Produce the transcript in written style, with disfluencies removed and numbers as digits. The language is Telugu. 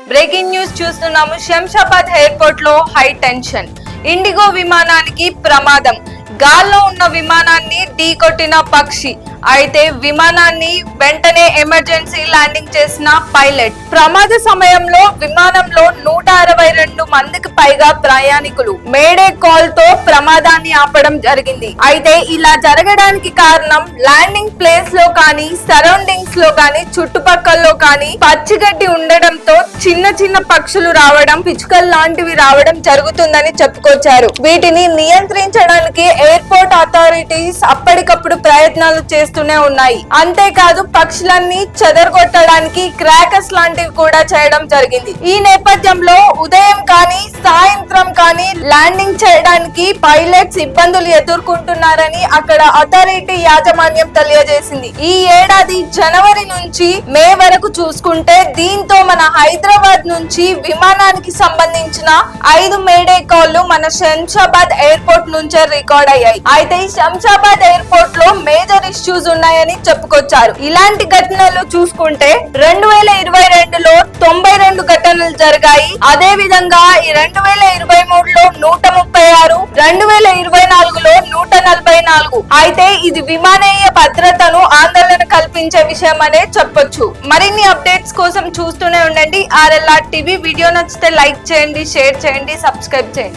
బ్రేకింగ్ న్యూస్ చూస్తున్నాము. శంషాబాద్ ఎయిర్పోర్ట్ లో హై టెన్షన్. ఇండిగో విమానానికి ప్రమాదం. గాల్లో ఉన్న విమానాన్ని ఢీకొట్టిన పక్షి. అయితే విమానాన్ని వెంటనే ఎమర్జెన్సీ ల్యాండింగ్ చేసిన పైలట్. ప్రమాద సమయంలో విమానంలో 162 మందికి పైగా ప్రయాణికులు. మేడే కాల్ తో ప్రమాదాన్ని ఆపడం జరిగింది. అయితే ఇలా జరగడానికి కారణం ల్యాండింగ్ ప్లేస్ లో కానీ సరౌండింగ్స్ లో కానీ చుట్టుపక్కల్లో కానీ పచ్చిగడ్డి ఉండడంతో చిన్న చిన్న పక్షులు రావడం, పిచ్చుకలు లాంటివి రావడం జరుగుతుందని చెప్పుకొచ్చారు. వీటిని నియంత్రించడానికి ఎయిర్పోర్ట్ అథారిటీస్ అప్పటికప్పుడు ప్రయత్నాలు చేస్తూనే ఉన్నాయి. అంతేకాదు పక్షులన్నీ చెదరగొట్టడానికి క్రాకర్స్ లాంటివి కూడా చేయడం జరిగింది. ఈ నేపథ్యంలో ఉదయం కానీ సాయంత్రం కానీ ల్యాండింగ్ చేయడానికి పైలట్స్ ఇబ్బందులు ఎదుర్కొంటున్నారని అక్కడ అథారిటీ యాజమాన్యం తెలియజేసింది. ఈ ఏడాది జనవరి నుంచి మే వరకు చూసుకుంటే దీంతో మన హైదరాబాద్ నుంచి విమానానికి సంబంధించిన 5 మేడే కాల్లు మన శంషాబాద్ ఎయిర్పోర్ట్ నుంచే రికార్డ్ అయ్యాయి. అయితే శంషాబాద్ ఎయిర్పోర్ట్ లో మేజర్ ఇష్యూస్ ఉన్నాయని చెప్పుకొచ్చారు. ఇలాంటి ఘటనలు చూసుకుంటే 2022లో 92 ఘటనలు జరిగాయి. అదే విధంగా 2023లో 136, 2024లో 144. అయితే ఇది విమానీయ భద్రతను ఆందోళన కల్పించే విషయం అనే చెప్పొచ్చు. మరిన్ని అప్డేట్స్ కోసం చూస్తూనే ఉండండి RLR టీవీ. వీడియో నచ్చితే లైక్ చేయండి, షేర్ చేయండి, సబ్స్క్రైబ్ చేయండి.